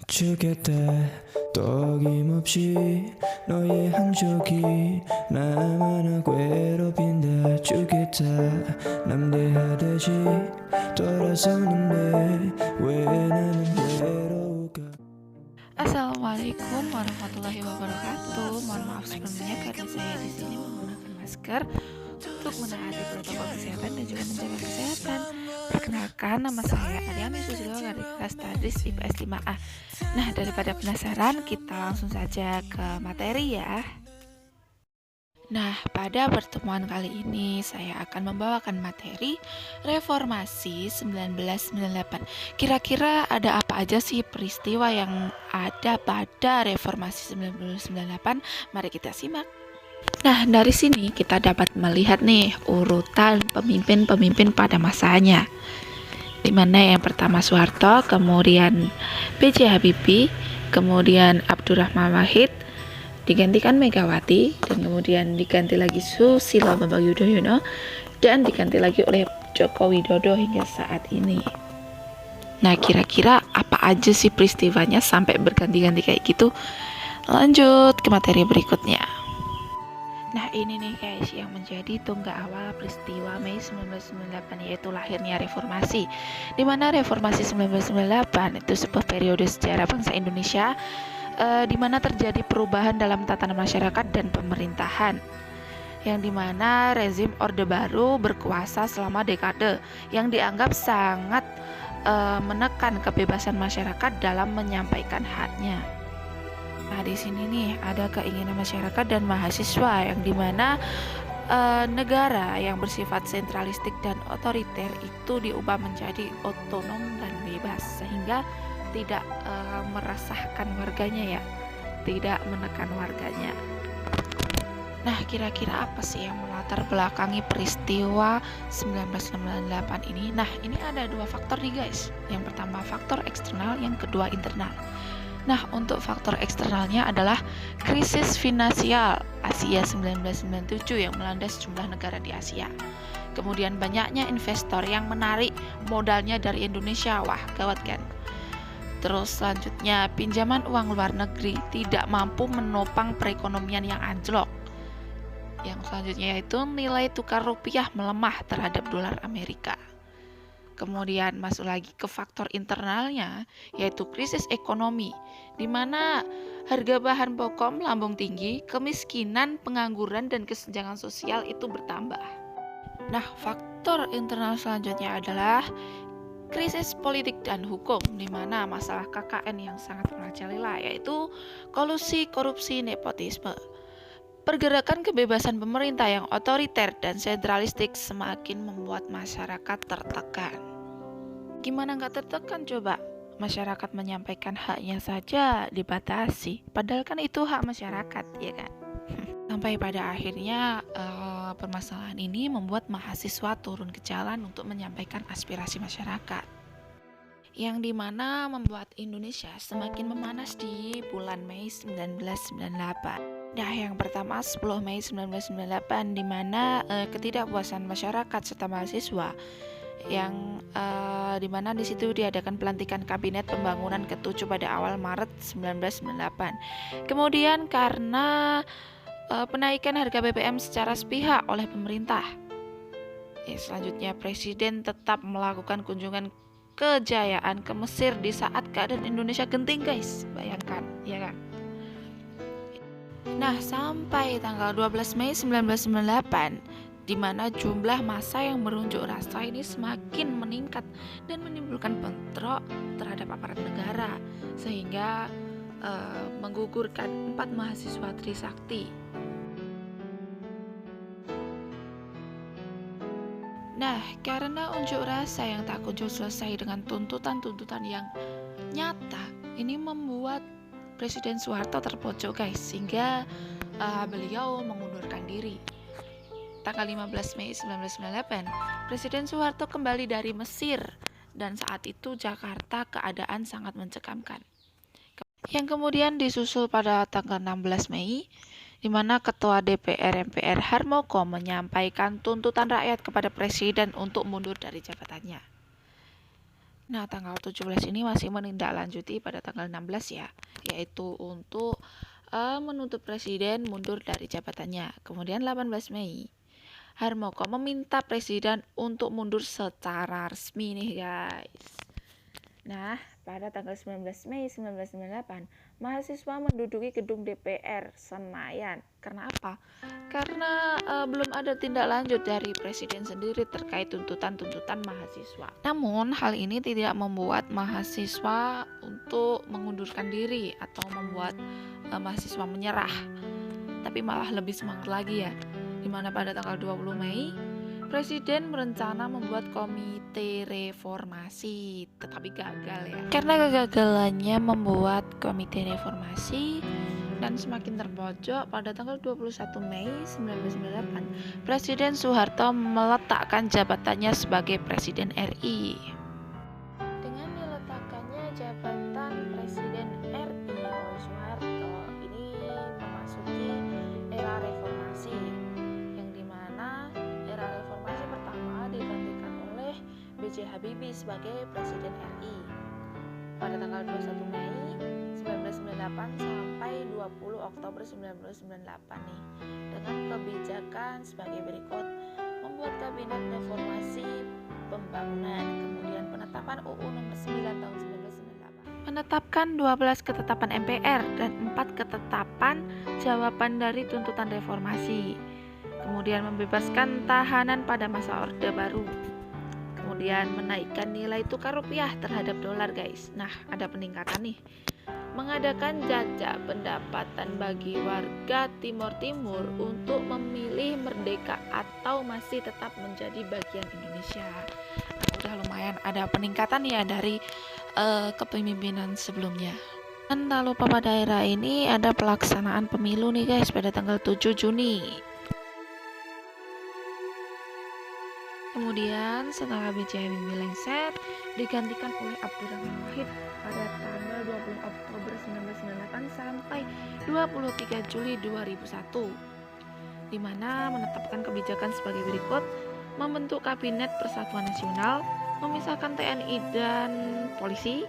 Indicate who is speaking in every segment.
Speaker 1: 주겠다 또 어김없이 너의 흔적이 나만 괴롭힌다 주겠다 남대하듯이 돌아서는데 왜 나는 외로울까.
Speaker 2: Assalamualaikum warahmatullahi wabarakatuh. Mohon maaf sebelumnya karena saya di sini menggunakan masker untuk menaati protokol kesehatan dan juga menjaga kesehatan. Perkenalkan, nama saya Aryani Susilo dari kelas Tadris IPS 5A. Nah, daripada penasaran, kita langsung saja ke materi ya. Nah, pada pertemuan kali ini saya akan membawakan materi Reformasi 1998. Kira-kira ada apa aja sih peristiwa yang ada pada Reformasi 1998? Mari kita simak. Nah, dari sini kita dapat melihat nih urutan pemimpin-pemimpin pada masanya. Di mana yang pertama Soeharto, kemudian B.J. Habibie, kemudian Abdurrahman Wahid, digantikan Megawati, dan kemudian diganti lagi Susilo Bambang Yudhoyono, dan diganti lagi oleh Joko Widodo hingga saat ini. Nah, kira-kira apa aja sih peristiwanya sampai berganti-ganti kayak gitu? Lanjut ke materi berikutnya. Nah, ini nih guys yang menjadi tonggak awal peristiwa Mei 1998, yaitu lahirnya reformasi. Di mana reformasi 1998 itu sebuah periode sejarah bangsa Indonesia di mana terjadi perubahan dalam tatanan masyarakat dan pemerintahan, yang dimana rezim Orde Baru berkuasa selama dekade yang dianggap sangat menekan kebebasan masyarakat dalam menyampaikan haknya. Nah, di sini nih ada keinginan masyarakat dan mahasiswa yang dimana negara yang bersifat sentralistik dan otoriter itu diubah menjadi otonom dan bebas, sehingga tidak meresahkan warganya ya, tidak menekan warganya. Nah, kira-kira apa sih yang melatar belakangi peristiwa 1998 ini? Nah, ini ada dua faktor nih guys. Yang pertama faktor eksternal, yang kedua internal. Nah, untuk faktor eksternalnya adalah krisis finansial Asia 1997 yang melanda sejumlah negara di Asia. Kemudian banyaknya investor yang menarik modalnya dari Indonesia. Wah, gawat kan? Terus selanjutnya, pinjaman uang luar negeri tidak mampu menopang perekonomian yang anjlok. Yang selanjutnya yaitu nilai tukar rupiah melemah terhadap dolar Amerika. Kemudian masuk lagi ke faktor internalnya, yaitu krisis ekonomi, di mana harga bahan pokok melambung tinggi, kemiskinan, pengangguran, dan kesenjangan sosial itu bertambah. Nah, faktor internal selanjutnya adalah krisis politik dan hukum, di mana masalah KKN yang sangat merajalela, yaitu kolusi, korupsi, nepotisme. Pergerakan kebebasan pemerintah yang otoriter dan sentralistik semakin membuat masyarakat tertekan. Gimana nggak tertekan coba? Masyarakat menyampaikan haknya saja dibatasi, padahal kan itu hak masyarakat, ya kan? Sampai pada akhirnya permasalahan ini membuat mahasiswa turun ke jalan untuk menyampaikan aspirasi masyarakat, yang dimana membuat Indonesia semakin memanas di bulan Mei 1998. Nah, yang pertama 10 Mei 1998, di mana ketidakpuasan masyarakat serta mahasiswa yang dimana di situ diadakan pelantikan kabinet pembangunan ke-7 pada awal Maret 1998. Kemudian karena penaikan harga BBM secara sepihak oleh pemerintah. Selanjutnya Presiden tetap melakukan kunjungan kejayaan ke Mesir di saat keadaan Indonesia genting guys, bayangkan ya kan. Nah, sampai tanggal 12 Mei 1998, di mana jumlah massa yang berunjuk rasa ini semakin meningkat dan menimbulkan bentrok terhadap aparat negara, sehingga menggugurkan 4 mahasiswa Trisakti. Nah, karena unjuk rasa yang tak kunjung selesai dengan tuntutan-tuntutan yang nyata, ini membuat Presiden Soeharto terpojok guys, sehingga beliau mengundurkan diri. Tanggal 15 Mei 1998, Presiden Soeharto kembali dari Mesir, dan saat itu Jakarta keadaan sangat mencekamkan. Yang kemudian disusul pada tanggal 16 Mei, di mana Ketua DPR MPR Harmoko menyampaikan tuntutan rakyat kepada Presiden untuk mundur dari jabatannya. Nah, tanggal 17 ini masih menindaklanjuti pada tanggal 16 ya, yaitu untuk menuntut presiden mundur dari jabatannya. Kemudian 18 Mei, Harmoko meminta presiden untuk mundur secara resmi nih guys. Nah, pada tanggal 19 Mei 1998, mahasiswa menduduki gedung DPR Senayan. Karena apa? Karena belum ada tindak lanjut dari presiden sendiri terkait tuntutan-tuntutan mahasiswa. Namun, hal ini tidak membuat mahasiswa untuk mengundurkan diri atau membuat mahasiswa menyerah. Tapi malah lebih semangat lagi ya. Dimana pada tanggal 20 Mei, Presiden berencana membuat komite reformasi, tetapi gagal ya. Karena kegagalannya membuat komite reformasi dan semakin terpojok, pada tanggal 21 Mei 1998, Presiden Soeharto meletakkan jabatannya sebagai Presiden RI. Dengan diletakkannya jabatan Presiden RI oleh Soeharto, ini memasuki era reformasi, yang dimana era reformasi pertama digantikan oleh B.J. Habibie sebagai Presiden RI pada tanggal 21 Mei 1998 sampai 20 Oktober 1998 nih, dengan kebijakan sebagai berikut: membuat kabinet reformasi pembangunan, kemudian penetapan UU nomor 9 tahun 1998, menetapkan 12 ketetapan MPR dan 4 ketetapan jawaban dari tuntutan reformasi, kemudian membebaskan tahanan pada masa Orde Baru, kemudian menaikkan nilai tukar rupiah terhadap dolar guys. Nah, ada peningkatan nih. Mengadakan jajak pendapatan bagi warga Timur Timur untuk memilih merdeka atau masih tetap menjadi bagian Indonesia. Nah, udah lumayan ada peningkatan ya dari kepemimpinan sebelumnya. Dan tak lupa pada era ini ada pelaksanaan pemilu nih guys pada tanggal 7 Juni. Kemudian setelah B.J. Habibie lengser, digantikan oleh Abdurrahman Wahid pada tanggal 20 Oktober 1998 sampai 23 Juli 2001, di mana menetapkan kebijakan sebagai berikut: membentuk Kabinet Persatuan Nasional, memisahkan TNI dan polisi,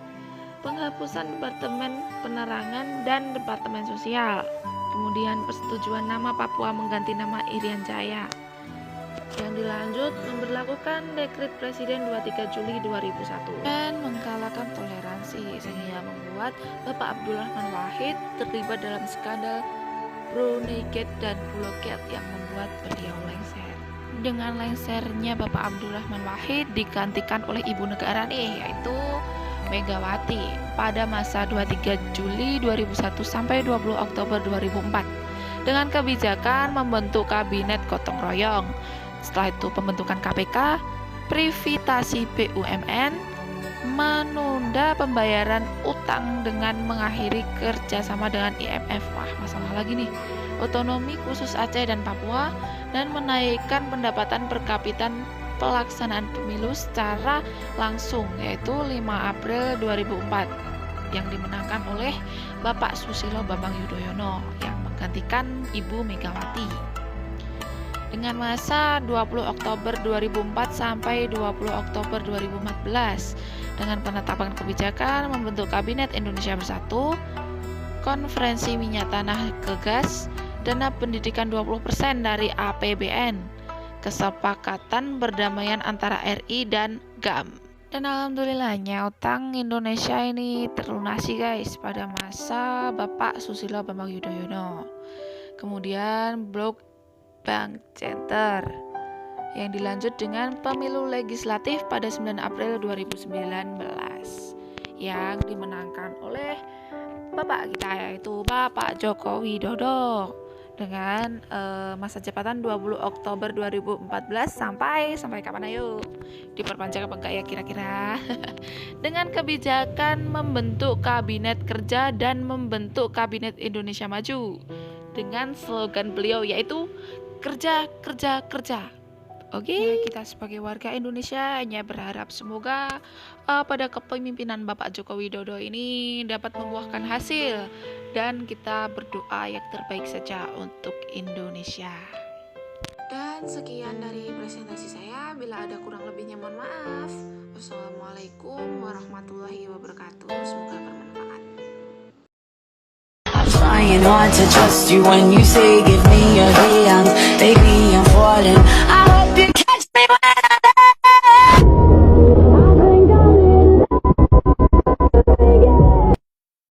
Speaker 2: penghapusan Departemen Penerangan dan Departemen Sosial, kemudian persetujuan nama Papua mengganti nama Irian Jaya. Yang dilanjut memberlakukan Dekret Presiden 23 Juli 2001 dan menggalakkan toleransi, sehingga membuat Bapak Abdurrahman Wahid terlibat dalam skandal Brunei Gate dan Pulau Gate yang membuat beliau lengser. Dengan lengsernya Bapak Abdurrahman Wahid digantikan oleh ibu negara nih, yaitu Megawati pada masa 23 Juli 2001 sampai 20 Oktober 2004 dengan kebijakan membentuk kabinet gotong royong. Setelah itu pembentukan KPK, privitasi BUMN, menunda pembayaran utang dengan mengakhiri kerjasama dengan IMF. Wah, masalah lagi nih. Otonomi khusus Aceh dan Papua, dan menaikkan pendapatan per kapita pelaksanaan pemilu secara langsung, yaitu 5 April 2004 yang dimenangkan oleh Bapak Susilo Bambang Yudhoyono yang menggantikan Ibu Megawati. Dengan masa 20 Oktober 2004 sampai 20 Oktober 2014 dengan penetapan kebijakan membentuk Kabinet Indonesia Bersatu, konferensi minyak tanah ke gas, dana pendidikan 20% dari APBN, kesepakatan perdamaian antara RI dan GAM. Dan alhamdulillahnya utang Indonesia ini terlunasi guys pada masa Bapak Susilo Bambang Yudhoyono. Kemudian blok Bank Center yang dilanjut dengan pemilu legislatif pada 9 April 2019 yang dimenangkan oleh Bapak kita, yaitu Bapak Joko Widodo dengan masa jabatan 20 Oktober 2014 sampai kapan ayo? Diperpanjang apa enggak ya kira-kira? Dengan kebijakan membentuk kabinet kerja dan membentuk kabinet Indonesia Maju dengan slogan beliau yaitu kerja, kerja, kerja. Oke, kita sebagai warga Indonesia hanya berharap semoga pada kepemimpinan Bapak Joko Widodo ini dapat membuahkan hasil, dan kita berdoa yang terbaik saja untuk Indonesia. Dan sekian dari presentasi saya. Bila ada kurang lebihnya mohon maaf. Wassalamualaikum warahmatullahi wabarakatuh. Semoga bermanfaat.
Speaker 3: Trying hard to trust you when you say give me your hand, baby.